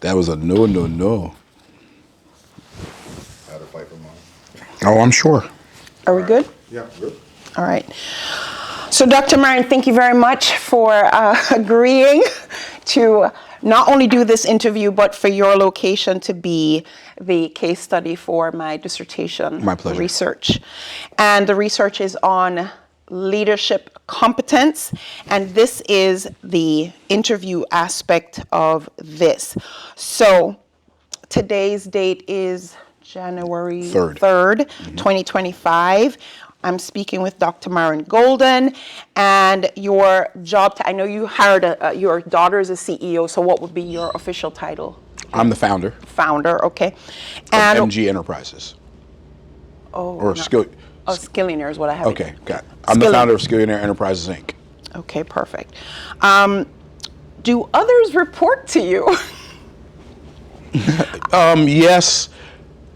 That was a no, no, no. I had to fight for mine. Oh, I'm sure. Are we good? Yeah, good. All right. So, Dr. Myron, thank you very much for agreeing to not only do this interview, but for your location to be the case study for my dissertation My pleasure. research. And the research is on leadership competence, and this is the interview aspect of this. So, today's date is January 3rd, 2025. I'm speaking with Dr. Myron Golden, and your job, I know you hired your daughter as a CEO, so what would be your official title? I'm the founder Founder, okay. of And MG Enterprises. Or Skill. Skillionaire is what I have. Okay, got it. I'm the founder of Skillionaire Enterprises, Inc. Okay, perfect. Do others report to you? Yes,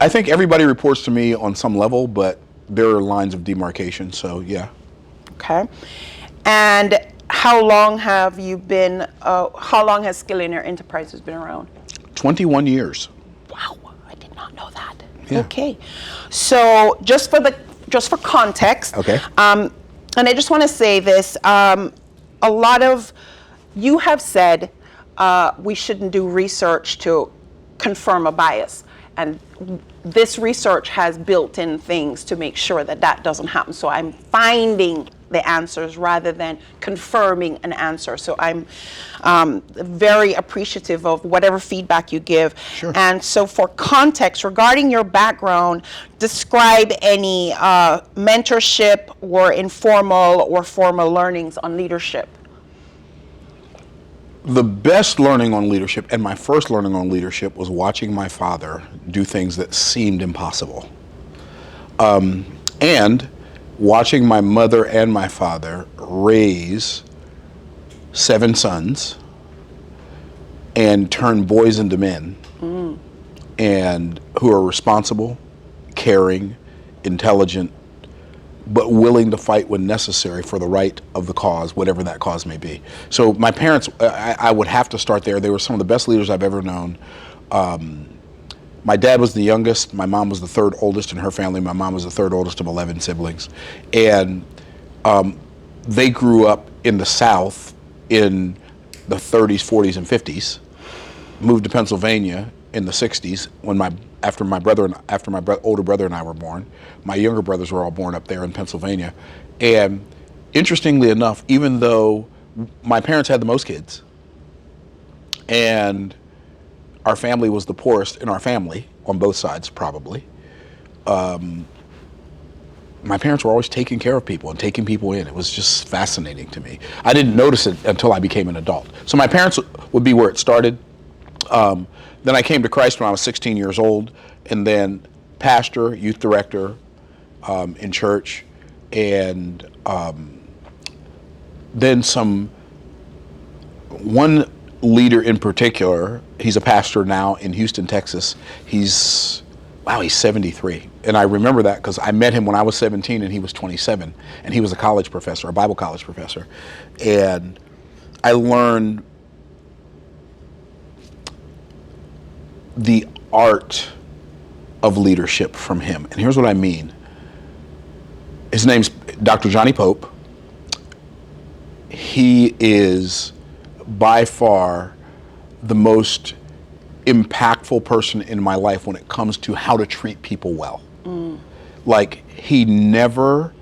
I think everybody reports to me on some level, but there are lines of demarcation, so yeah. Okay. And how long have you been, how long has Skillionaire Enterprises been around? 21 years. Wow, I did not know that. Yeah. Okay. So just for context. Okay. And I just want to say this, a lot of, you have said we shouldn't do research to confirm a bias. And this research has built-in things to make sure that that doesn't happen. So I'm finding the answers rather than confirming an answer. So I'm very appreciative of whatever feedback you give. Sure. And so for context, regarding your background, describe any mentorship or informal or formal learnings on leadership. The best learning on leadership, and my first learning on leadership, was watching my father do things that seemed impossible. And watching my mother and my father raise 7 sons and turn boys into men, and who are responsible, caring, intelligent, but willing to fight when necessary for the right of the cause, whatever that cause may be. So my parents, I would have to start there. They were some of the best leaders I've ever known. My dad was the youngest. My mom was the third oldest in her family. My mom was the third oldest of 11 siblings. And they grew up in the South in the 30s, 40s, and 50s, moved to Pennsylvania in the 60s after my older brother and I were born. My younger brothers were all born up there in Pennsylvania. And interestingly enough, even though my parents had the most kids and our family was the poorest in our family, on both sides probably, my parents were always taking care of people and taking people in. It was just fascinating to me. I didn't notice it until I became an adult. So my parents would be where it started. Then I came to Christ when I was 16 years old, and then pastor, youth director in church, and then one leader in particular. He's a pastor now in Houston, Texas. He's 73. And I remember that because I met him when I was 17 and he was 27, and he was a college professor, a Bible college professor. And I learned the art of leadership from him. And here's what I mean. His name's Dr. Johnny Pope. He is by far the most impactful person in my life when it comes to how to treat people well. Like, I never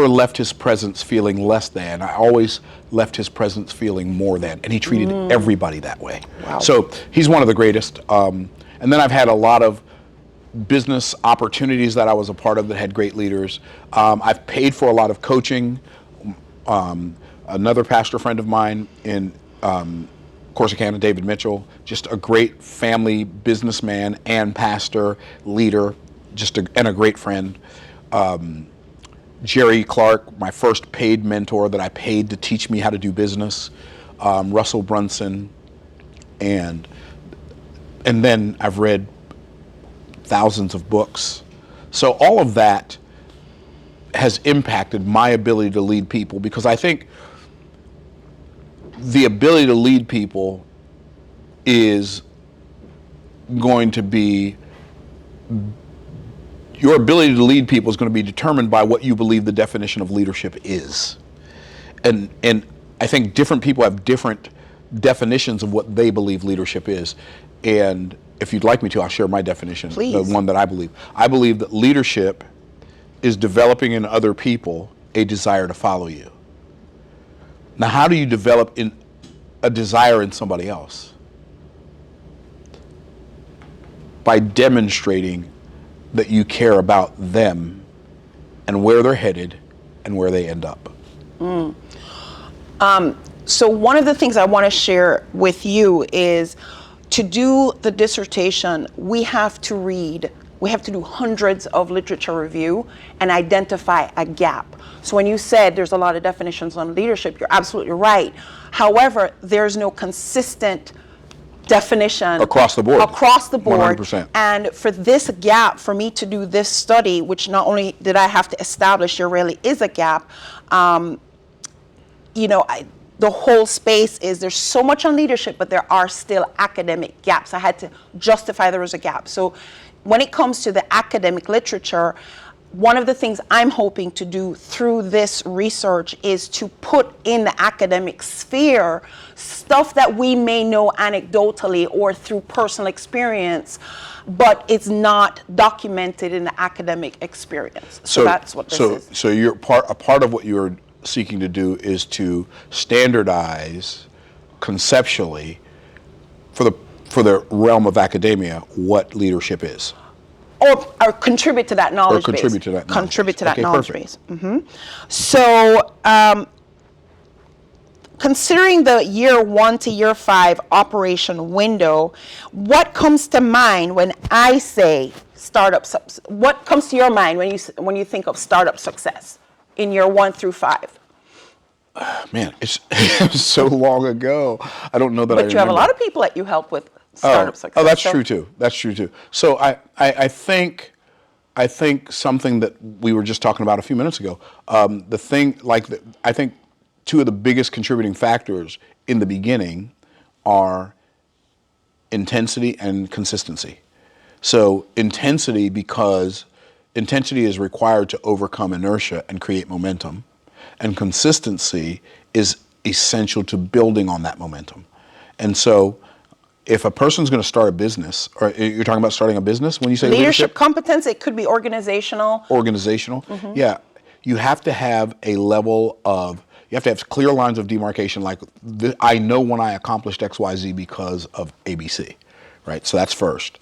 left his presence feeling less than. I always left his presence feeling more than, and he treated everybody that way. Wow. So he's one of the greatest. And then I've had a lot of business opportunities that I was a part of that had great leaders. I've paid for a lot of coaching. Another pastor friend of mine in Corsicana, David Mitchell, just a great family businessman and pastor, leader, and a great friend. Jerry Clark, my first paid mentor that I paid to teach me how to do business. Russell Brunson, and then I've read thousands of books. So all of that has impacted my ability to lead people, because I think the ability to lead people is going to be, your ability to lead people is going to be determined by what you believe the definition of leadership is. And I think different people have different definitions of what they believe leadership is. And if you'd like me to, I'll share my definition, Please. the one that I believe. I believe that leadership is developing in other people a desire to follow you. Now, how do you develop in a desire in somebody else? By demonstrating that you care about them and where they're headed and where they end up. So one of the things I want to share with you is, to do the dissertation, we have to do hundreds of literature review and identify a gap. So when you said there's a lot of definitions on leadership, you're absolutely right. However, there's no consistent definition Across the board. 100%. And for this gap, for me to do this study, which not only did I have to establish there really is a gap, the whole space is, there's so much on leadership, but there are still academic gaps. I had to justify there was a gap. So when it comes to the academic literature, one of the things I'm hoping to do through this research is to put in the academic sphere stuff that we may know anecdotally or through personal experience, but it's not documented in the academic experience. So that's what this is. So a part of what you're seeking to do is to standardize conceptually for the realm of academia what leadership is. Or contribute to that knowledge base. Contribute to that knowledge base. So, considering the year 1 to year 5 operation window, what comes to mind when I say startup? What comes to your mind when you think of startup success in year 1 through 5? Man, it was so long ago. I don't know that I remember. But you have a lot of people that you help with startup success. Oh, that's true too. That's true too. So I think something that we were just talking about a few minutes ago. I think two of the biggest contributing factors in the beginning are intensity and consistency. So intensity, because intensity is required to overcome inertia and create momentum, and consistency is essential to building on that momentum. And so if a person's going to start a business, or you're talking about starting a business when you say leadership competence, it could be organizational. Mm-hmm. Yeah. You have to have a level of, you have to have clear lines of demarcation, like I know when I accomplished XYZ because of ABC, right? So that's first.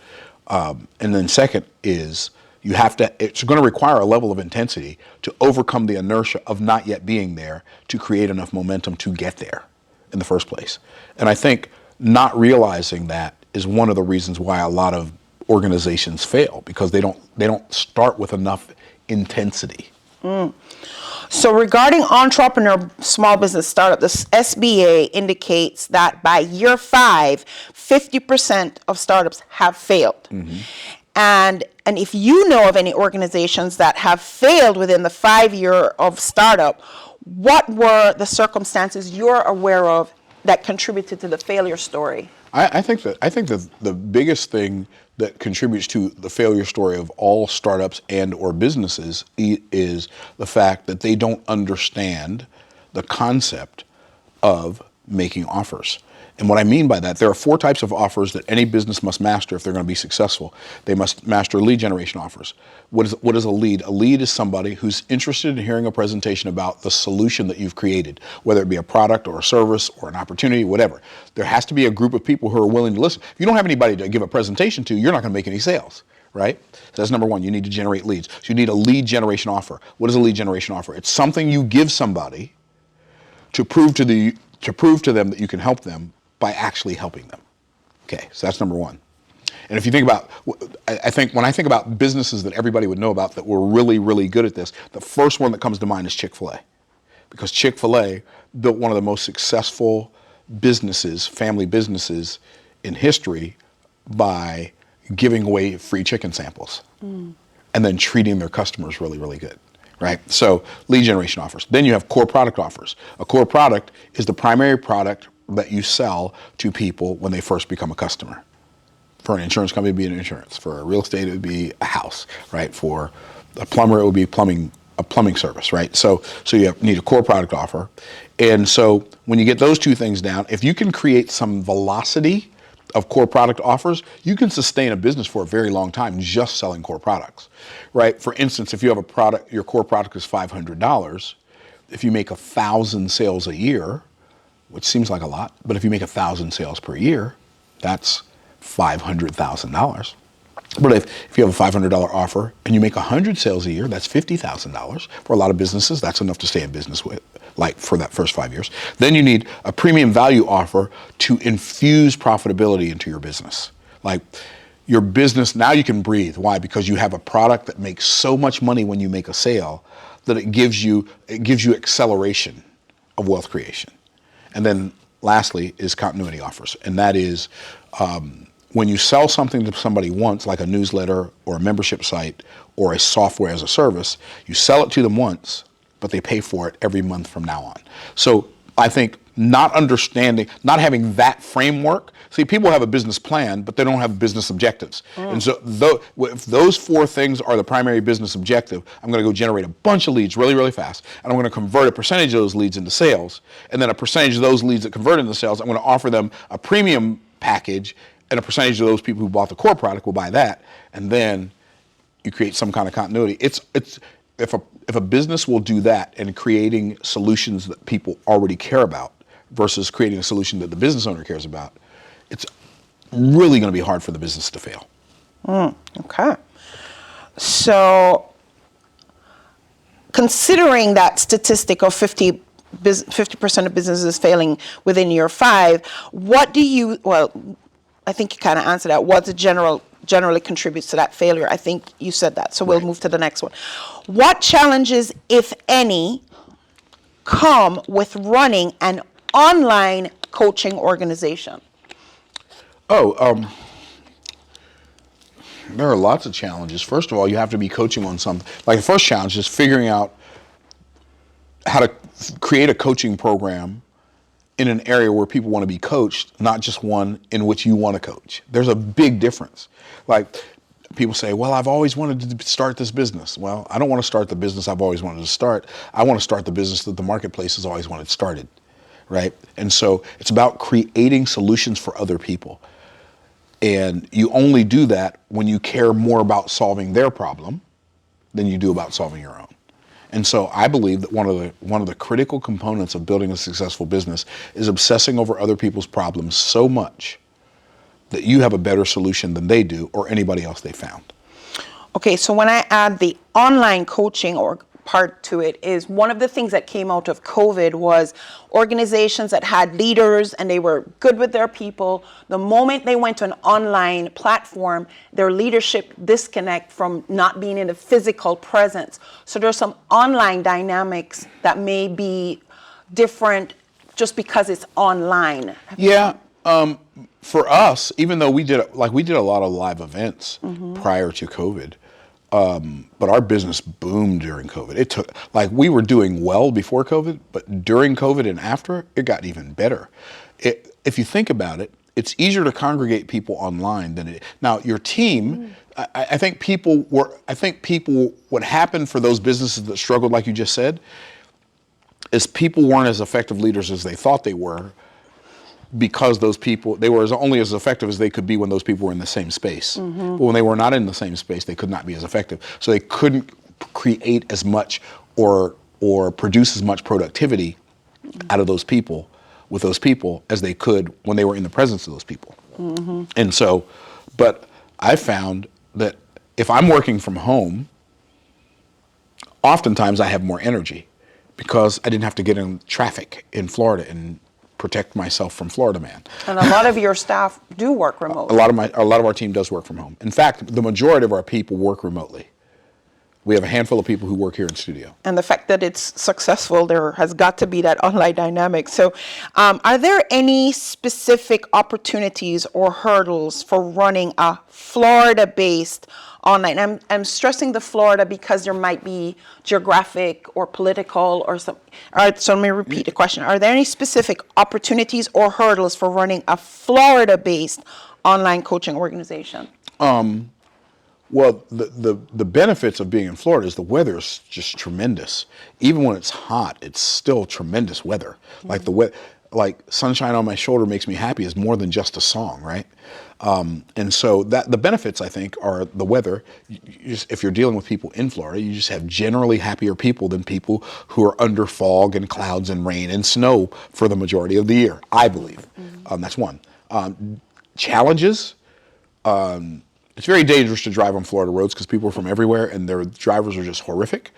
And then second is, it's going to require a level of intensity to overcome the inertia of not yet being there to create enough momentum to get there in the first place. And I think not realizing that is one of the reasons why a lot of organizations fail, because they don't start with enough intensity. So regarding entrepreneur small business startup, the SBA indicates that by year 5, 50% of startups have failed. Mm-hmm. And if you know of any organizations that have failed within the 5 year of startup, what were the circumstances you're aware of that contributed to the failure story? I think that the biggest thing that contributes to the failure story of all startups and or businesses is the fact that they don't understand the concept of making offers. And what I mean by that, there are 4 types of offers that any business must master if they're going to be successful. They must master lead generation offers. What is a lead? A lead is somebody who's interested in hearing a presentation about the solution that you've created, whether it be a product or a service or an opportunity, whatever. There has to be a group of people who are willing to listen. If you don't have anybody to give a presentation to, you're not going to make any sales, right? So that's number 1. You need to generate leads. So you need a lead generation offer. What is a lead generation offer? It's something you give somebody to prove to them that you can help them by actually helping them. Okay, so that's number 1. And if you think about, when I think about businesses that everybody would know about that were really, really good at this, the first one that comes to mind is Chick-fil-A. Because Chick-fil-A built one of the most successful businesses, family businesses in history by giving away free chicken samples and then treating their customers really, really good. Right? So lead generation offers. Then you have core product offers. A core product is the primary product that you sell to people when they first become a customer. For an insurance company, it would be an insurance. For a real estate, it would be a house, right? For a plumber, it would be a plumbing service, right? So you need a core product offer. And so when you get those two things down, if you can create some velocity of core product offers, you can sustain a business for a very long time just selling core products, right? For instance, if you have a product, your core product is $500, if you make 1,000 sales a year, which seems like a lot, but if you make 1,000 sales per year, that's $500,000. But if you have a $500 offer and you make 100 sales a year, that's $50,000. For a lot of businesses, that's enough to stay in business with, like for that first 5 years. Then you need a premium value offer to infuse profitability into your business. Like your business, now you can breathe. Why? Because you have a product that makes so much money when you make a sale that it gives you acceleration of wealth creation. And then lastly is continuity offers. And that is when you sell something to somebody once, like a newsletter or a membership site or a software as a service, you sell it to them once, but they pay for it every month from now on. So I think not having that framework. See, people have a business plan, but they don't have business objectives. And so if those four things are the primary business objective, I'm going to go generate a bunch of leads really, really fast. And I'm going to convert a percentage of those leads into sales. And then a percentage of those leads that convert into sales, I'm going to offer them a premium package. And a percentage of those people who bought the core product will buy that. And then you create some kind of continuity. If a business will do that and creating solutions that people already care about versus creating a solution that the business owner cares about, it's really going to be hard for the business to fail. Okay. So considering that statistic of 50% of businesses failing within year 5, I think you kind of answered that. What generally contributes to that failure? I think you said that. So we'll move to the next one. What challenges, if any, come with running an online coaching organization? There are lots of challenges. First of all, you have to be coaching on something. Like the first challenge is figuring out how to create a coaching program in an area where people want to be coached, not just one in which you want to coach. There's a big difference. Like people say, well, I've always wanted to start this business. Well, I don't want to start the business I've always wanted to start. I want to start the business that the marketplace has always wanted started, right? And so it's about creating solutions for other people. And you only do that when you care more about solving their problem than you do about solving your own. And so I believe that one of the critical components of building a successful business is obsessing over other people's problems so much that you have a better solution than they do or anybody else they found. Okay, so when I add the online coaching or part to it, is one of the things that came out of COVID was organizations that had leaders and they were good with their people. The moment they went to an online platform, their leadership disconnect from not being in a physical presence. So there's some online dynamics that may be different just because it's online. Yeah. For us, even though we did a lot of live events prior to COVID, but our business boomed during COVID. We were doing well before COVID, but during COVID and after, it got even better. If you think about it, it's easier to congregate people online than it. Now, your team, I think what happened for those businesses that struggled, like you just said, is people weren't as effective leaders as they thought they were, because they were only as effective as they could be when those people were in the same space. But when they were not in the same space, they could not be as effective. So they couldn't create as much or produce as much productivity out of those people with those people as they could when they were in the presence of those people. And so, but I found that if I'm working from home, oftentimes I have more energy because I didn't have to get in traffic in Florida and protect myself from Florida man. And a lot of your staff do work remotely. A lot of our team does work from home. In fact, the majority of our people work remotely. We have a handful of people who work here in studio. And the fact that it's successful, there has got to be that online dynamic. So, are there any specific opportunities or hurdles for running a Florida-based online? I'm stressing the Florida because there might be geographic or political or some. All right, so let me repeat the question. Are there any specific opportunities or hurdles for running a Florida-based online coaching organization? Well, the benefits of being in Florida is the weather is just tremendous. Even when it's hot, it's still tremendous weather. Like like sunshine on my shoulder makes me happy is more than just a song, right? And so that the benefits, I think, are the weather. If you're dealing with people in Florida, you just have generally happier people than people who are under fog and clouds and rain and snow for the majority of the year, I believe. That's one. Challenges. It's very dangerous to drive on Florida roads because people are from everywhere and their drivers are just horrific.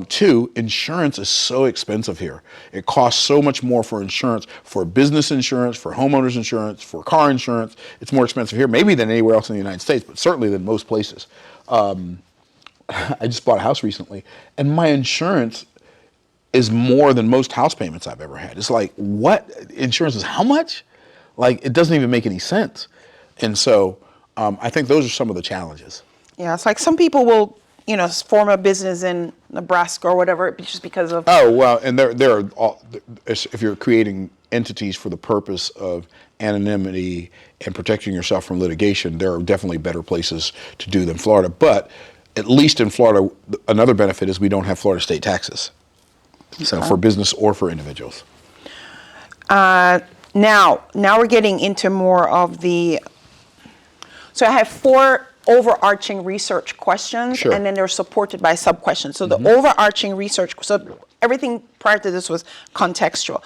Two, insurance is so expensive here. It costs so much more for insurance, for business insurance, for homeowners insurance, for car insurance. It's more expensive here, maybe than anywhere else in the United States, but certainly than most places. I just bought a house recently, and my insurance is more than most house payments I've ever had. It's like, what? Insurance is how much? Like, it doesn't even make any sense. And so I think those are some of the challenges. Yeah, it's like some people will, form a business in Nebraska or whatever, just because of. Oh, well, and there are if you're creating entities for the purpose of anonymity and protecting yourself from litigation, there are definitely better places to do than Florida. But at least in Florida, another benefit is we don't have Florida state taxes. Okay. So for business or for individuals. Now we're getting into more of the. So I have 4 overarching research questions, sure. And then they're supported by sub-questions. So the overarching research, so everything prior to this was contextual.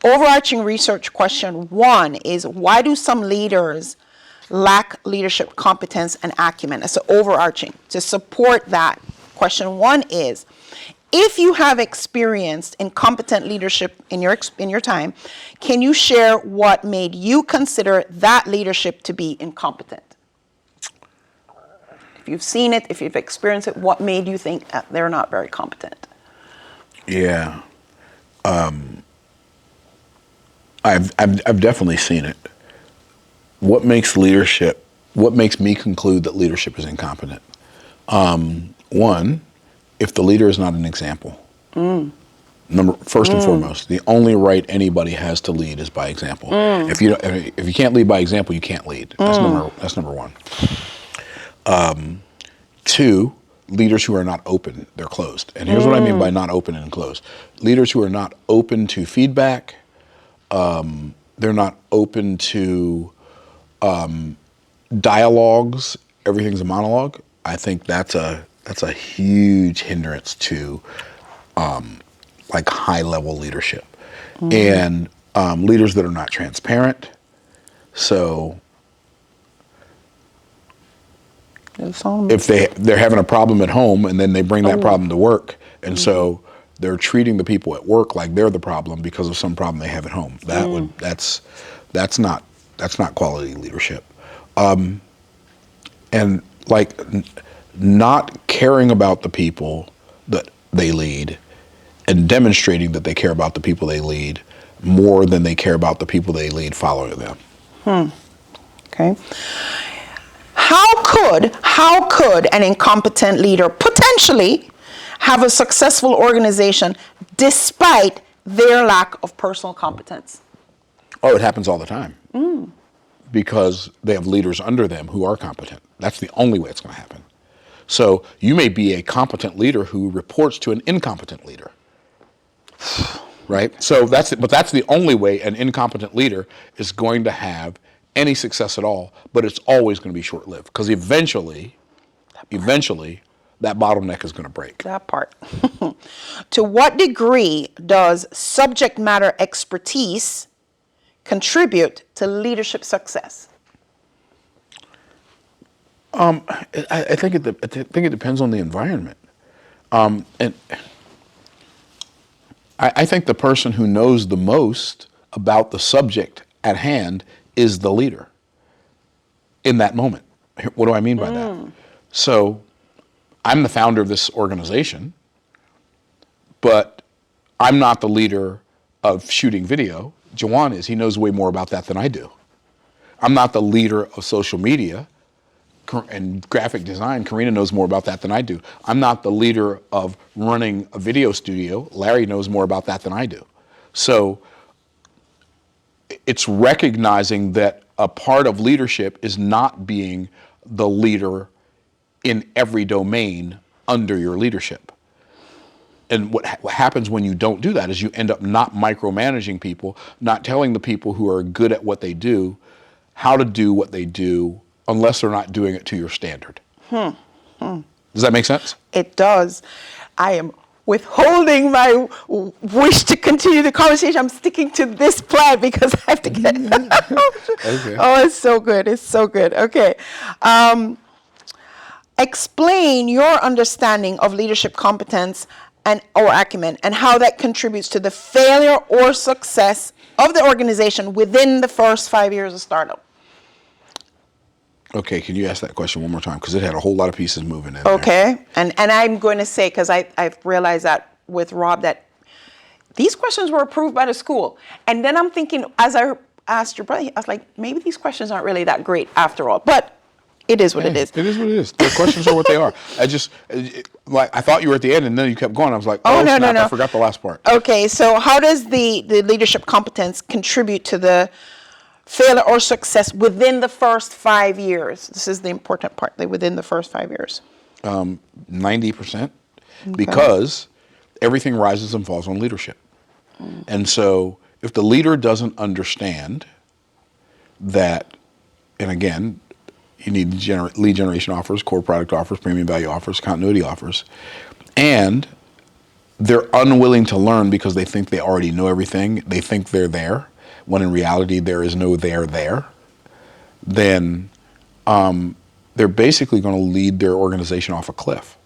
Overarching research question 1 is, why do some leaders lack leadership competence and acumen? That's the overarching. To support that, question 1 is, if you have experienced incompetent leadership in your time, can you share what made you consider that leadership to be incompetent? If you've seen it, if you've experienced it, what made you think that they're not very competent? Yeah, I've definitely seen it. What makes me conclude that leadership is incompetent? One, if the leader is not an example. First and foremost, the only right anybody has to lead is by example. If you can't lead by example, you can't lead. That's number 1. 2, leaders who are not open, they're closed. And here's what I mean by not open and closed. Leaders who are not open to feedback, they're not open to dialogues, everything's a monologue. I think that's a huge hindrance to like high level leadership. And leaders that are not transparent. So if they're having a problem at home and then they bring that problem to work, and so they're treating the people at work like they're the problem because of some problem they have at home. That's not quality leadership. And like not caring about the people that they lead and demonstrating that they care about the people they lead more than they care about the people they lead following them. Okay. How could an incompetent leader potentially have a successful organization despite their lack of personal competence? Oh, it happens all the time. Because they have leaders under them who are competent. That's the only way it's going to happen. So you may be a competent leader who reports to an incompetent leader. Right? So that's the only way an incompetent leader is going to have any success at all, but it's always going to be short-lived because eventually that bottleneck is going to break. That part. To what degree does subject matter expertise contribute to leadership success? I think it depends on the environment. And I think the person who knows the most about the subject at hand is the leader in that moment. What do I mean by that? So I'm the founder of this organization, but I'm not the leader of shooting video. Jawan is. He knows way more about that than I do. I'm not the leader of social media and graphic design. Karina knows more about that than I do. I'm not the leader of running a video studio. Larry knows more about that than I do. So it's recognizing that a part of leadership is not being the leader in every domain under your leadership. And what happens when you don't do that is you end up not micromanaging people, not telling the people who are good at what they do how to do what they do unless they're not doing it to your standard. Does that make sense? It does. I am withholding my wish to continue the conversation. I'm sticking to this plan because I have to get. Okay. Oh, it's so good. It's so good. Okay. Explain your understanding of leadership competence and or acumen and how that contributes to the failure or success of the organization within the first 5 years of startup. Okay, can you ask that question one more time? Because it had a whole lot of pieces moving in Okay, and I'm going to say, because I've realized that with Rob, that these questions were approved by the school. And then I'm thinking, as I asked your brother, I was like, maybe these questions aren't really that great after all. But it is what it is. It is what it is. The questions are what they are. I thought you were at the end, and then you kept going. I was like, oh no, snap, no. I forgot the last part. Okay, so how does the leadership competence contribute to the failure or success within the first 5 years? This is the important part, within the first 5 years. 90%, because everything rises and falls on leadership. And so if the leader doesn't understand that, and again, you need lead generation offers, core product offers, premium value offers, continuity offers, and they're unwilling to learn because they think they already know everything. They think they're there, when in reality there is no there. Then they're basically going to lead their organization off a cliff,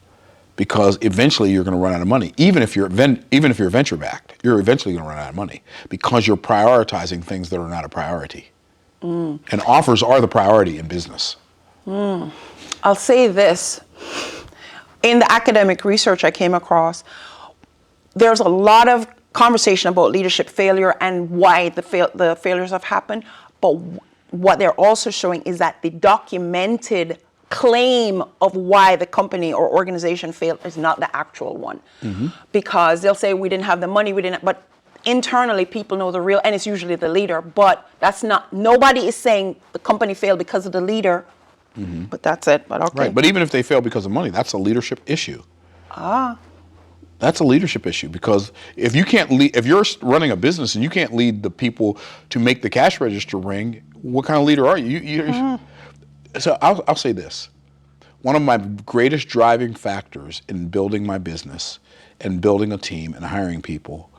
because eventually you're going to run out of money. Even if you're venture backed, you're eventually going to run out of money because you're prioritizing things that are not a priority. And offers are the priority in business. I'll say this. In the academic research I came across, there's a lot of conversation about leadership failure and why the failures have happened. But what they're also showing is that the documented claim of why the company or organization failed is not the actual one. Because they'll say we didn't have the money, but internally people know the real, and it's usually the leader, but that's not, nobody is saying the company failed because of the leader, but that's it. But okay. Right, but even if they fail because of money, that's a leadership issue. That's a leadership issue, because if you can't lead, if you're running a business and you can't lead the people to make the cash register ring, what kind of leader are you? So I'll say this. One of my greatest driving factors in building my business and building a team and hiring people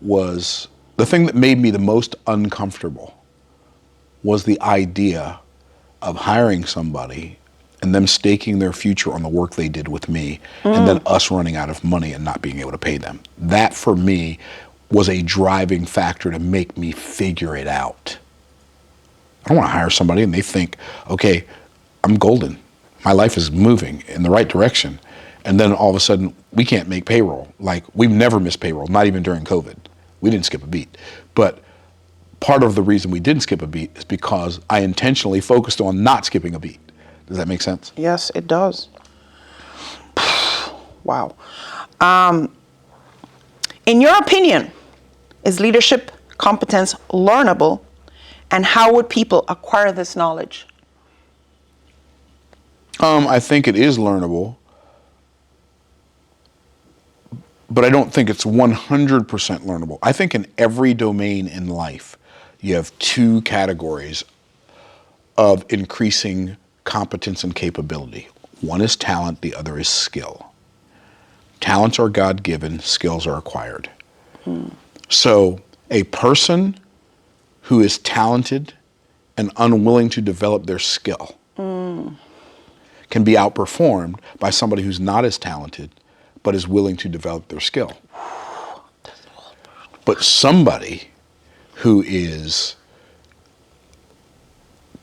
was the thing that made me the most uncomfortable was the idea of hiring somebody and them staking their future on the work they did with me, and then us running out of money and not being able to pay them. That, for me, was a driving factor to make me figure it out. I don't want to hire somebody and they think, okay, I'm golden. My life is moving in the right direction. And then all of a sudden, we can't make payroll. Like, we've never missed payroll, not even during COVID. We didn't skip a beat. But part of the reason we didn't skip a beat is because I intentionally focused on not skipping a beat. Does that make sense? Yes, it does. Wow. In your opinion, is leadership competence learnable, and how would people acquire this knowledge? I think it is learnable, but I don't think it's 100% learnable. I think in every domain in life, you have two categories of increasing competence and capability. One is talent, the other is skill. Talents are God-given, skills are acquired. So a person who is talented and unwilling to develop their skill can be outperformed by somebody who's not as talented but is willing to develop their skill. But somebody who is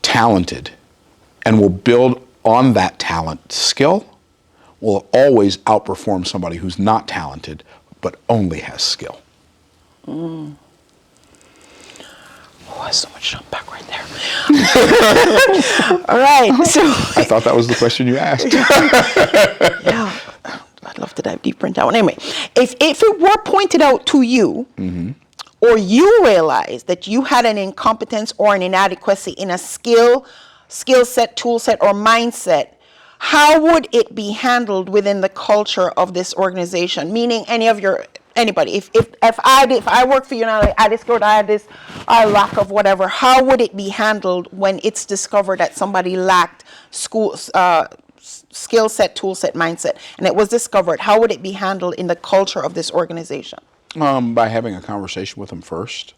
talented and will build on that talent skill will always outperform somebody who's not talented but only has skill. Oh, that's so much to unpack right there. All right. So I thought that was the question you asked. yeah, I'd love to dive deeper into that one. Anyway, if it were pointed out to you, or you realized that you had an incompetence or an inadequacy in a skill set, tool set, or mindset, how would it be handled within the culture of this organization? Meaning anybody. If I work for you now, I discovered I had this lack of whatever, how would it be handled when it's discovered that somebody lacked skill set, tool set, mindset, and it was discovered? How would it be handled in the culture of this organization? By having a conversation with them first.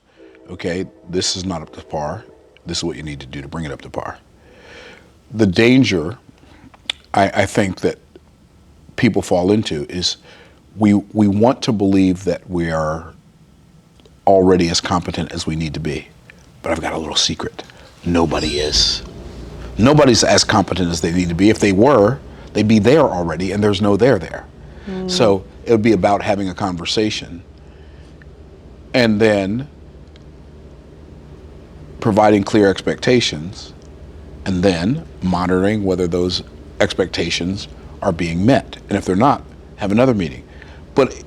Okay, this is not up to par. This is what you need to do to bring it up to par. The danger, I think, that people fall into is we want to believe that we are already as competent as we need to be. But I've got a little secret. Nobody is. Nobody's as competent as they need to be. If they were, they'd be there already, and there's no there. So it would be about having a conversation and then providing clear expectations and then monitoring whether those expectations are being met. And if they're not, have another meeting. But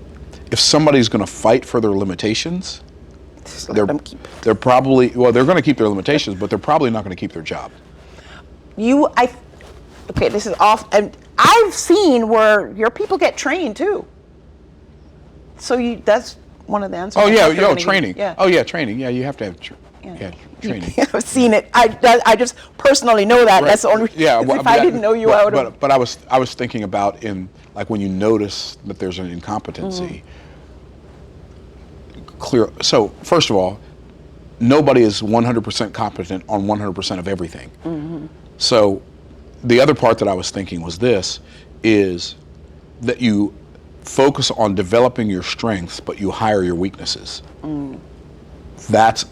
if somebody's going to fight for their limitations, they're probably, they're going to keep their limitations, but they're probably not going to keep their job. Okay, this is off, and I've seen where your people get trained too. So that's one of the answers. Oh yeah, training. Yeah. Oh yeah, training. Yeah, you have to have training. I've seen it. I just personally know that. Right. That's the only. Yeah. Well, if I didn't know you, I would have. But I was thinking about like when you notice that there's an incompetency. Clear. So first of all, nobody is 100% competent on 100% of everything. So the other part that I was thinking was is that you focus on developing your strengths, but you hire your weaknesses. That's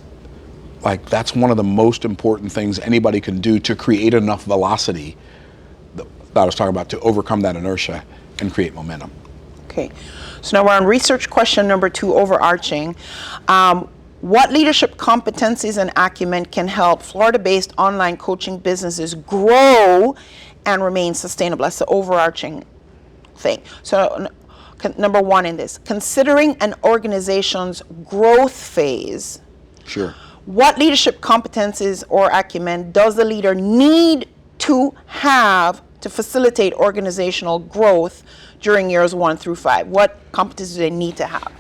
one of the most important things anybody can do to create enough velocity that I was talking about to overcome that inertia and create momentum. Okay, so now we're on research question number 2, overarching. What leadership competencies and acumen can help Florida-based online coaching businesses grow and remain sustainable? That's the overarching thing. So number 1 in this, considering an organization's growth phase. Sure. What leadership competencies or acumen does the leader need to have to facilitate organizational growth during years 1 through 5? What competencies do they need to have?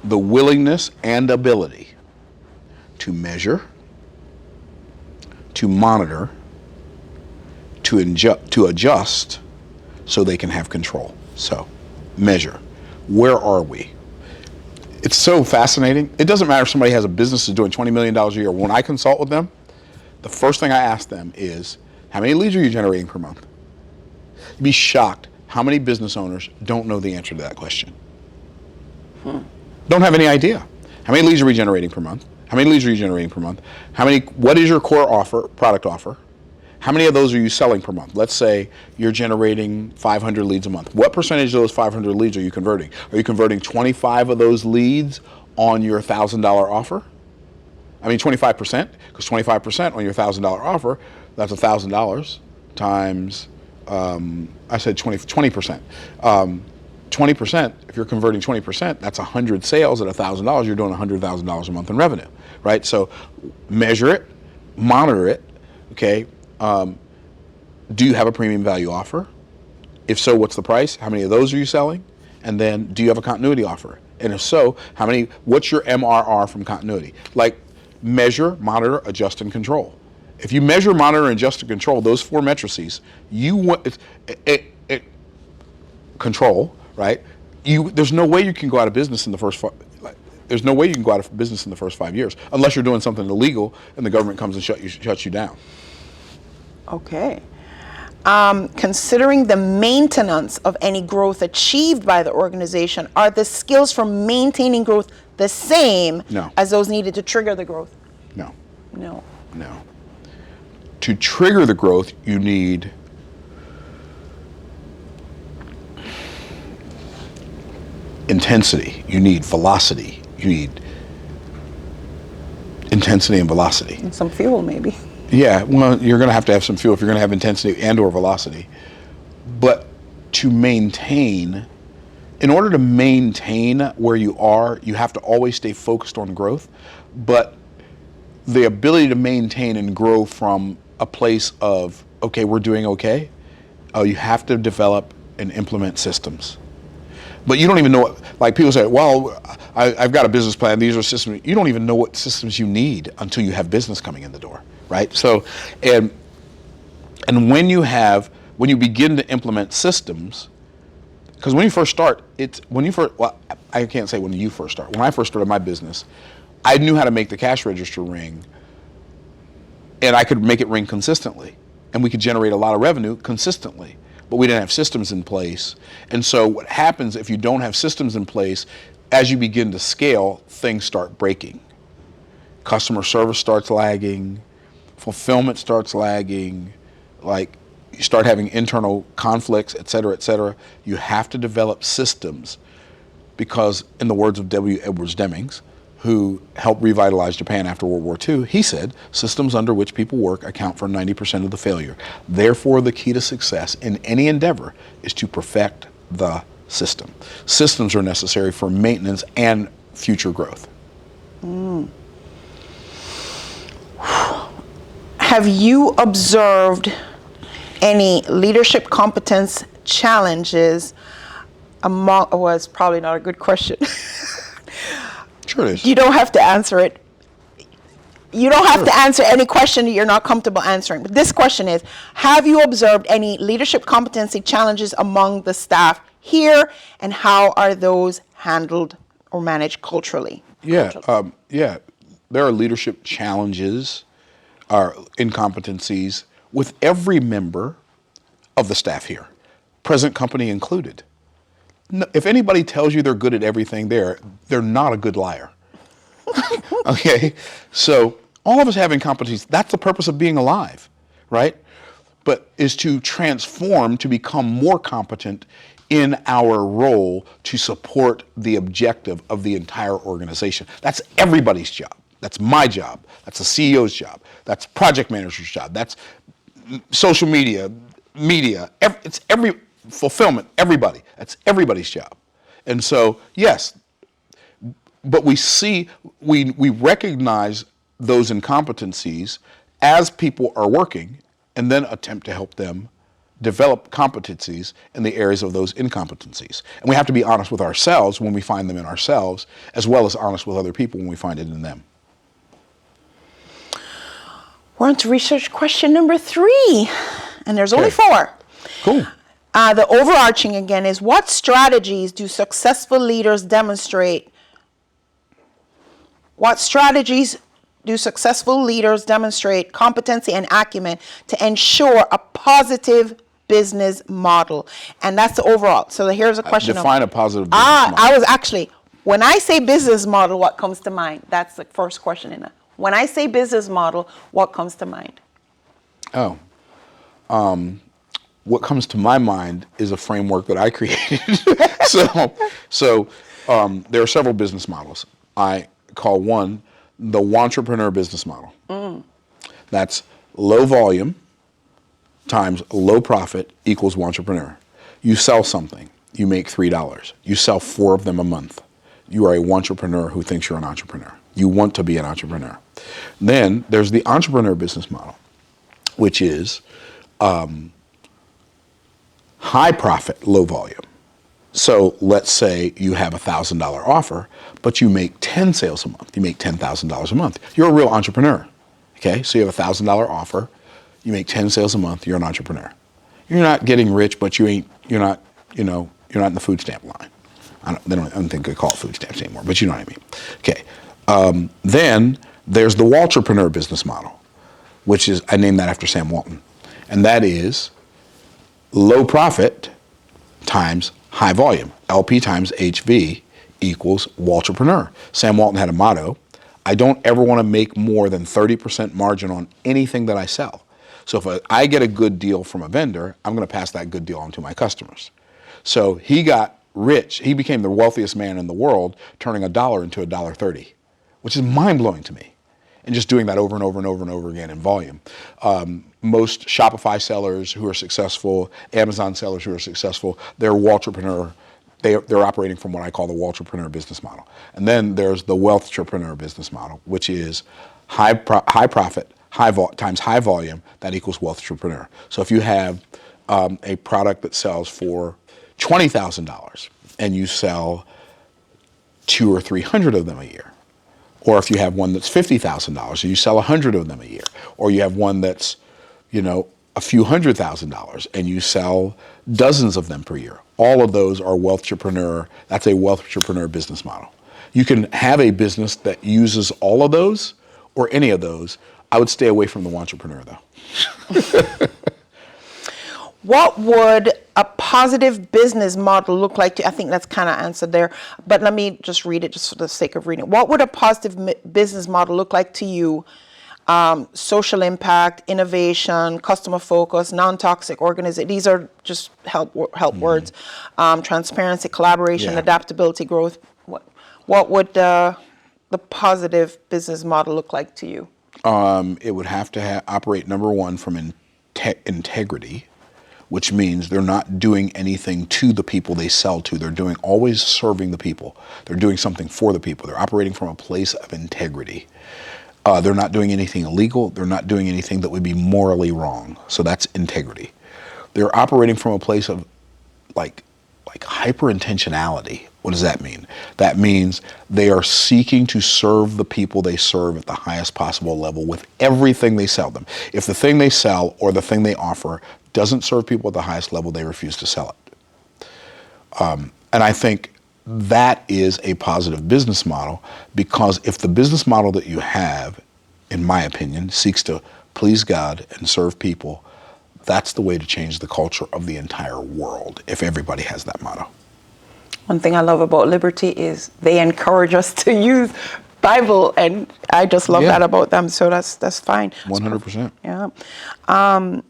The willingness and ability to measure, to monitor, to adjust so they can have control. So, measure. Where are we? It's so fascinating. It doesn't matter if somebody has a business that's doing $20 million a year. When I consult with them, the first thing I ask them is, how many leads are you generating per month? You'd be shocked how many business owners don't know the answer to that question. Don't have any idea. How many leads are we generating per month? How many leads are you generating per month? What is your core product offer? How many of those are you selling per month? Let's say you're generating 500 leads a month. What percentage of those 500 leads are you converting? Are you converting 25 of those leads on your $1,000 offer? I mean 25%, because 25% on your $1,000 offer, that's $1,000 times, I said 20%. 20%, if you're converting 20%, that's 100 sales at $1,000, you're doing $100,000 a month in revenue, right? So measure it, monitor it, okay? Do you have a premium value offer? If so, what's the price? How many of those are you selling? And then, do you have a continuity offer? And if so, what's your MRR from continuity? Like, measure, monitor, adjust, and control. If you measure, monitor, and adjust, and control, those 4 matrices, control, right? There's no way you can go out of business in the first there's no way you can go out of business in the first 5 years unless you're doing something illegal and the government comes and shuts you down. Okay. Considering the maintenance of any growth achieved by the organization, are the skills for maintaining growth the same as those needed to trigger the growth? No. No. No. To trigger the growth, you need intensity, you need velocity, you need intensity and velocity. And some fuel, maybe. Yeah, well, you're going to have some fuel if you're going to have intensity and or velocity. But to maintain, in order to maintain where you are, you have to always stay focused on growth. But the ability to maintain and grow from a place of, okay, we're doing okay, you have to develop and implement systems. But you don't even know what, like people say, well, I've got a business plan, these are systems. You don't even know what systems you need until you have business coming in the door, right? So, and when you begin to implement systems, because when you first start, I can't say when you first start. When I first started my business, I knew how to make the cash register ring, and I could make it ring consistently, and we could generate a lot of revenue consistently, but we didn't have systems in place. And so what happens if you don't have systems in place, as you begin to scale, things start breaking. Customer service starts lagging, fulfillment starts lagging, like you start having internal conflicts, et cetera, et cetera. You have to develop systems because, in the words of W. Edwards Demings, who helped revitalize Japan after World War II, he said, systems under which people work account for 90% of the failure. Therefore, the key to success in any endeavor is to perfect the system. Systems are necessary for maintenance and future growth. Have you observed any leadership competence challenges among, was probably not a good question. Sure it is. You don't have to answer it. You don't have to answer any question that you're not comfortable answering. But this question is, have you observed any leadership competency challenges among the staff here, and how are those handled or managed culturally? Yeah, there are leadership challenges, are incompetencies with every member of the staff here, present company included. No, if anybody tells you they're good at everything they're not a good liar. Okay, so all of us have incompetencies. That's the purpose of being alive, right? But is to transform to become more competent in our role to support the objective of the entire organization. That's everybody's job. That's my job. That's the CEO's job. That's project manager's job. That's social media, it's every fulfillment, everybody. That's everybody's job. And so, yes, but we recognize those incompetencies as people are working and then attempt to help them develop competencies in the areas of those incompetencies. And we have to be honest with ourselves when we find them in ourselves, as well as honest with other people when we find it in them. We're on to research question number 3, and there's only 4. Cool. The overarching again is, what strategies do successful leaders demonstrate? What strategies do successful leaders demonstrate competency and acumen to ensure a positive business model? And that's the overall. So here's a question. Define a positive business model. I was actually, when I say business model, what comes to mind? That's the first question in it. When I say business model, what comes to mind? What comes to my mind is a framework that I created. So there are several business models. I call one the entrepreneur business model. That's low volume times low profit equals entrepreneur. You sell something, you make $3. You sell 4 of them a month. You are a entrepreneur who thinks you're an entrepreneur. You want to be an entrepreneur. Then there's the entrepreneur business model, which is high profit, low volume. So let's say you have a $1,000 offer, but you make 10 sales a month. You make $10,000 a month. You're a real entrepreneur. Okay, so you have a $1,000 offer, you make 10 sales a month. You're an entrepreneur. You're not getting rich, but you're not in the food stamp line. I don't think they call it food stamps anymore, but you know what I mean. Okay. Then there's the Waltrepreneur business model, which is, I named that after Sam Walton. And that is low profit times high volume. LP times HV equals Waltrepreneur. Sam Walton had a motto: I don't ever want to make more than 30% margin on anything that I sell. So if I get a good deal from a vendor, I'm going to pass that good deal on to my customers. So he got rich. He became the wealthiest man in the world, turning $1 into $1.30, which is mind-blowing to me. And just doing that over and over and over and over again in volume. Most Shopify sellers who are successful, Amazon sellers who are successful, they're Waltrepreneur. They're operating from what I call the Waltrepreneur business model. And then there's the Wealthtrepreneur business model, which is high profit, times high volume, that equals Wealthtrepreneur. So if you have a product that sells for $20,000 and you sell 200 or 300 of them a year, or if you have one that's $50,000 and you sell 100 of them a year, or you have one that's, a few $100,000 and you sell dozens of them per year. All of those are Wealthtrepreneur. That's a Wealthtrepreneur business model. You can have a business that uses all of those or any of those. I would stay away from the entrepreneur though. What would a positive business model look like to you? I think that's kind of answered there, but let me just read it just for the sake of reading. What would a positive business model look like to you? Social impact, innovation, customer focus, non-toxic organization. These are just help words. Transparency, collaboration, adaptability, growth. What would the positive business model look like to you? It would have to operate, number one, from integrity, which means they're not doing anything to the people they sell to. They're always serving the people. They're doing something for the people. They're operating from a place of integrity. They're not doing anything illegal. They're not doing anything that would be morally wrong. So that's integrity. They're operating from a place of like hyper intentionality. What does that mean? That means they are seeking to serve the people they serve at the highest possible level with everything they sell them. If the thing they sell or the thing they offer doesn't serve people at the highest level, they refuse to sell it. And I think that is a positive business model, because if the business model that you have, in my opinion, seeks to please God and serve people, that's the way to change the culture of the entire world, if everybody has that motto. One thing I love about Liberty is they encourage us to use Bible, and I just love that about them. So that's fine. 100%. Yeah.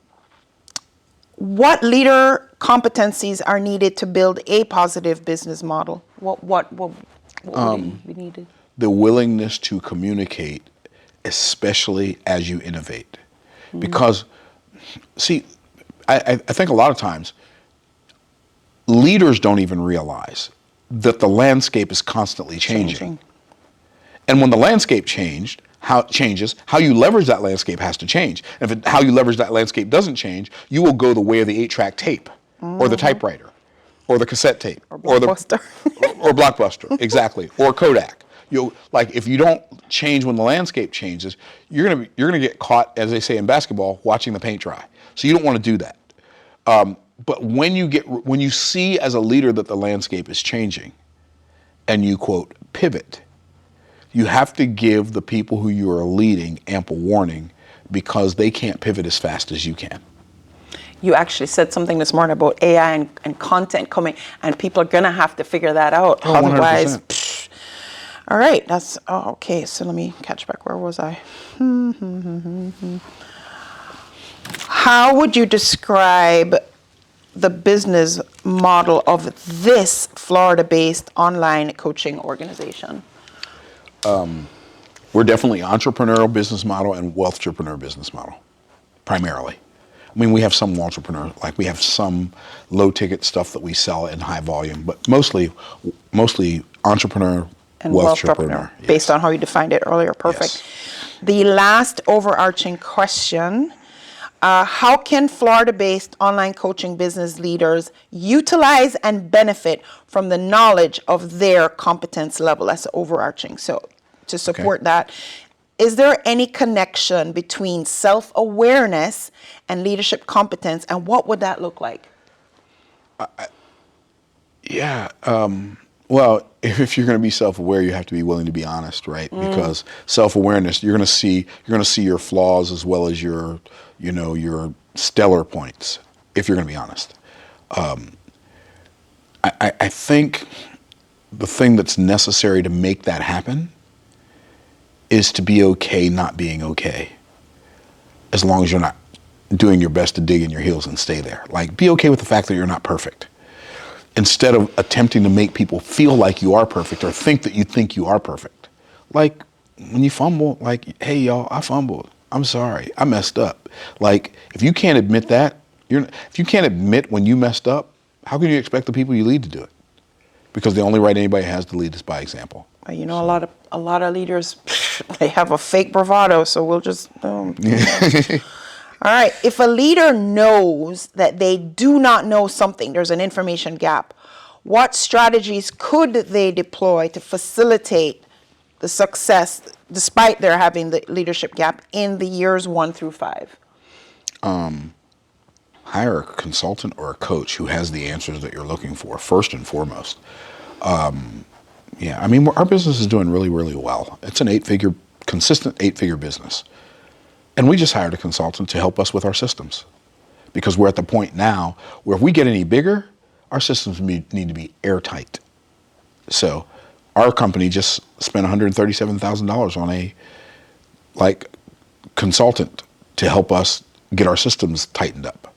What leader competencies are needed to build a positive business model? What would be needed? The willingness to communicate, especially as you innovate. Because, see, I think a lot of times leaders don't even realize that the landscape is constantly changing. And when the landscape changes, how you leverage that landscape has to change. And if how you leverage that landscape doesn't change, you will go the way of the 8-track tape, or the typewriter, or the cassette tape, or Blockbuster, or Blockbuster, exactly, or Kodak. If you don't change when the landscape changes, you're gonna get caught, as they say in basketball, watching the paint dry. So you don't want to do that. But when you see as a leader that the landscape is changing, and you quote pivot, you have to give the people who you are leading ample warning, because they can't pivot as fast as you can. You actually said something this morning about AI and content coming, and people are going to have to figure that out. Oh, otherwise, all right, okay. So let me catch back. Where was I? How would you describe the business model of this Florida-based online coaching organization? We're definitely entrepreneurial business model and wealthtrepreneur business model, primarily. I mean, we have some entrepreneur, we have some low ticket stuff that we sell in high volume, but mostly entrepreneur and wealthtrepreneur. Yes. Based on how you defined it earlier. Perfect. Yes. The last overarching question, how can Florida-based online coaching business leaders utilize and benefit from the knowledge of their competence level? That's overarching. So to support that, is there any connection between self-awareness and leadership competence, and what would that look like? Well, if you're going to be self-aware, you have to be willing to be honest, right? Because self-awareness, you're going to see your flaws as well as your stellar points, if you're going to be honest. I think the thing that's necessary to make that happen is to be okay not being okay, as long as you're not doing your best to dig in your heels and stay there. Be okay with the fact that you're not perfect. instead of attempting to make people feel like you are perfect or think you are perfect. Like when you fumble, like, hey y'all, I fumbled. I'm sorry, I messed up. Like if you can't admit that, if you can't admit when you messed up, how can you expect the people you lead to do it? Because the only right anybody has to lead is by example. You know, a lot of leaders, they have a fake bravado, so we'll just. All right. If a leader knows that they do not know something, there's an information gap, what strategies could they deploy to facilitate the success, despite their having the leadership gap, in the years 1 through 5? Hire a consultant or a coach who has the answers that you're looking for, first and foremost. Yeah, I mean, our business is doing really, really well. It's an consistent 8-figure business. And we just hired a consultant to help us with our systems. Because we're at the point now where if we get any bigger, our systems need to be airtight. So our company just spent $137,000 on a consultant to help us get our systems tightened up.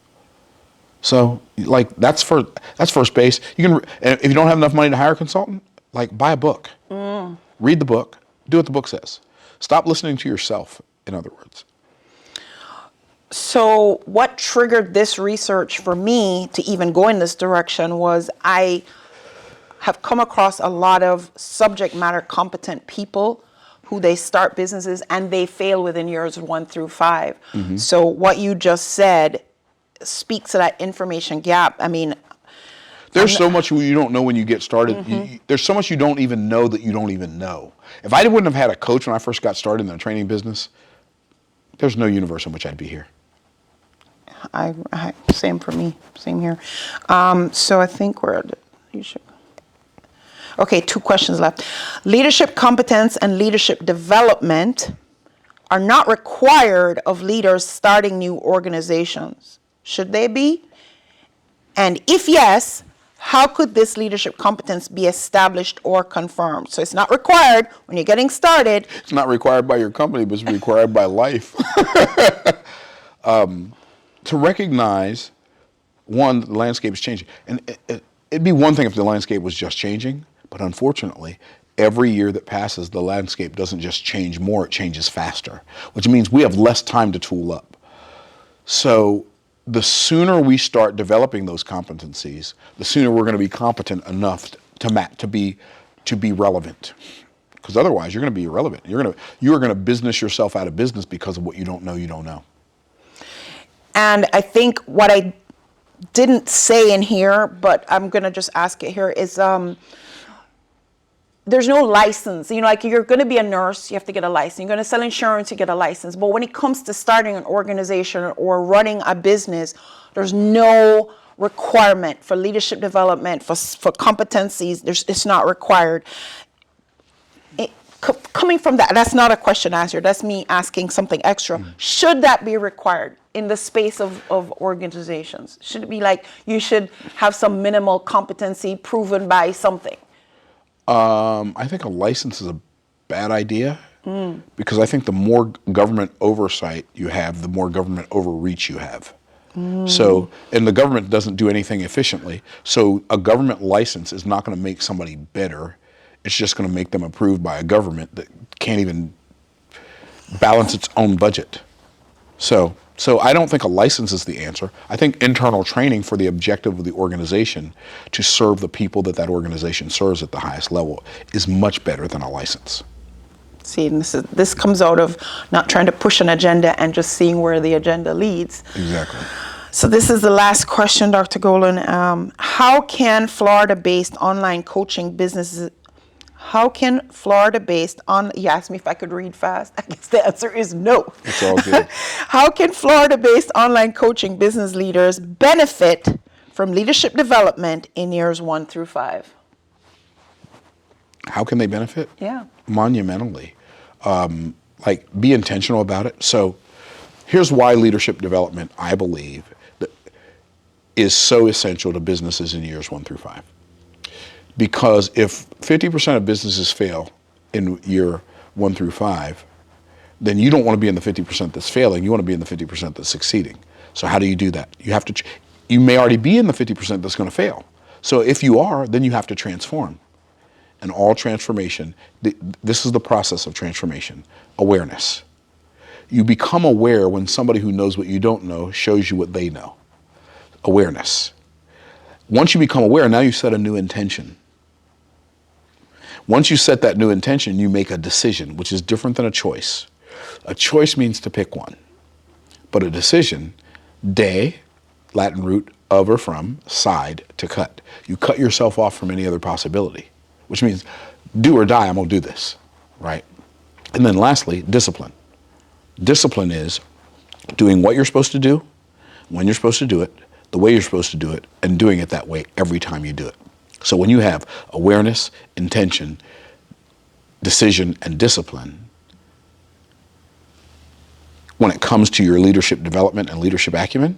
So that's first base. You can, if you don't have enough money to hire a consultant, buy a book, read the book, do what the book says. Stop listening to yourself, in other words. So what triggered this research for me to even go in this direction was I have come across a lot of subject matter competent people who they start businesses and they fail within years 1 through 5. Mm-hmm. So what you just said speaks to that information gap. I mean, there's so much you don't know when you get started. Mm-hmm. There's so much you don't even know that you don't even know. If I wouldn't have had a coach when I first got started in the training business, there's no universe in which I'd be here. Same for me. Same here. So I think we're at leadership. Okay, 2 questions left. Leadership competence and leadership development are not required of leaders starting new organizations. Should they be? And if yes, how could this leadership competence be established or confirmed? So it's not required when you're getting started. It's not required by your company, but it's required by life. To recognize, one, the landscape is changing. And it'd be one thing if the landscape was just changing, but unfortunately, every year that passes, the landscape doesn't just change more, it changes faster, which means we have less time to tool up. So the sooner we start developing those competencies, the sooner we're going to be competent enough to be relevant. Because otherwise, you're going to be irrelevant. You are going to business yourself out of business because of what you don't know. You don't know. And I think what I didn't say in here, but I'm going to just ask it here, is there's no license. You know, you're going to be a nurse, you have to get a license. You're going to sell insurance, you get a license. But when it comes to starting an organization or running a business, there's no requirement for leadership development, for competencies. It's not required. Coming from that's not a question answered. That's me asking something extra. Should that be required in the space of organizations? Should it be you should have some minimal competency proven by something? I think a license is a bad idea because I think the more government oversight you have, the more government overreach you have. So, and the government doesn't do anything efficiently. So a government license is not going to make somebody better. It's just going to make them approved by a government that can't even balance its own budget. So I don't think a license is the answer. I think internal training for the objective of the organization to serve the people that organization serves at the highest level is much better than a license. See, and this comes out of not trying to push an agenda and just seeing where the agenda leads. Exactly. So this is the last question, Dr. Golan. How can Florida-based online coaching businesses you asked me if I could read fast. I guess the answer is no. It's all good. How can Florida-based online coaching business leaders benefit from leadership development in years 1 through 5? How can they benefit? Yeah. Monumentally. Be intentional about it. So here's why leadership development, I believe, is so essential to businesses in years 1 through 5. Because if 50% of businesses fail in year 1 through 5, then you don't want to be in the 50% that's failing. You want to be in the 50% that's succeeding. So how do you do that? You may already be in the 50% that's going to fail. So if you are, then you have to transform. And all transformation, this is the process of transformation, awareness. You become aware when somebody who knows what you don't know shows you what they know. Awareness. Once you become aware, now you set a new intention. Once you set that new intention, you make a decision, which is different than a choice. A choice means to pick one. But a decision, de, Latin root, of or from, side, to cut. You cut yourself off from any other possibility, which means do or die, I'm going to do this, right? And then lastly, discipline. Discipline is doing what you're supposed to do, when you're supposed to do it, the way you're supposed to do it, and doing it that way every time you do it. So when you have awareness, intention, decision, and discipline, when it comes to your leadership development and leadership acumen,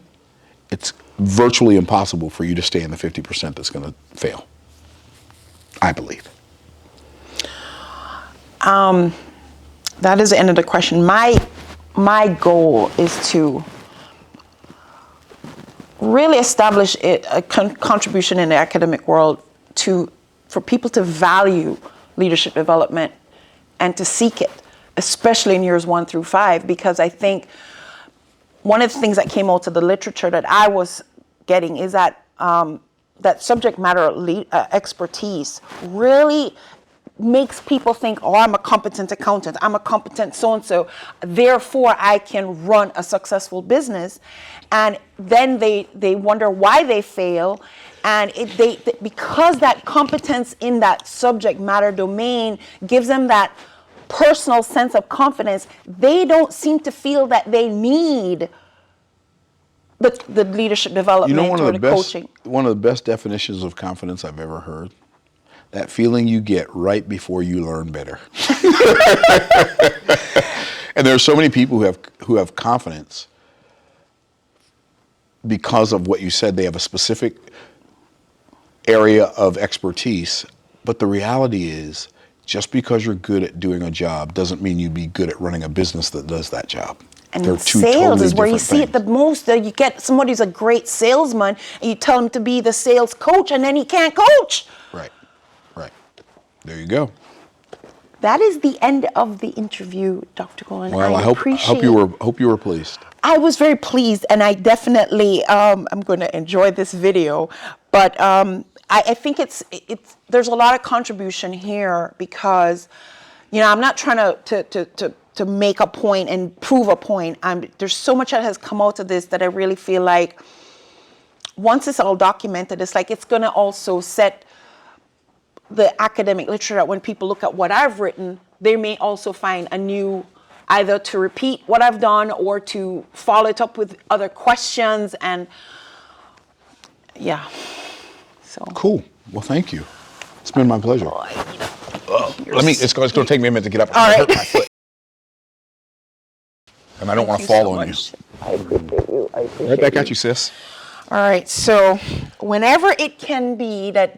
it's virtually impossible for you to stay in the 50% that's going to fail, I believe. That is the end of the question. My goal is to really establish a contribution in the academic world for people to value leadership development and to seek it, especially in years 1 through 5, because I think one of the things that came out of the literature that I was getting is that that subject matter expertise really makes people think, oh, I'm a competent accountant, I'm a competent so-and-so, therefore I can run a successful business. And then they wonder why they fail. And because that competence in that subject matter domain gives them that personal sense of confidence, they don't seem to feel that they need the leadership development or the coaching. One of the best definitions of confidence I've ever heard, that feeling you get right before you learn better. And there are so many people who have confidence because of what you said. They have a specific area of expertise, but the reality is, just because you're good at doing a job doesn't mean you'd be good at running a business that does that job. And sales is where you see it the most. You get somebody who's a great salesman, and you tell him to be the sales coach, and then he can't coach. Right. There you go. That is the end of the interview, Dr. Golan. Well, I hope you were pleased. I was very pleased, and I definitely I'm going to enjoy this video. But I think there's a lot of contribution here because, I'm not trying to make a point and prove a point. There's so much that has come out of this that I really feel like once it's all documented, it's like it's going to also set the academic literature that when people look at what I've written, they may also find a new, either to repeat what I've done or to follow it up with other questions. And yeah, so. Cool. Well, thank you. It's been my pleasure. It's going to take me a minute to get up. All right. Hurt my foot. And I don't want to fall on you. I appreciate you. Right back at you, sis. All right, so whenever it can be that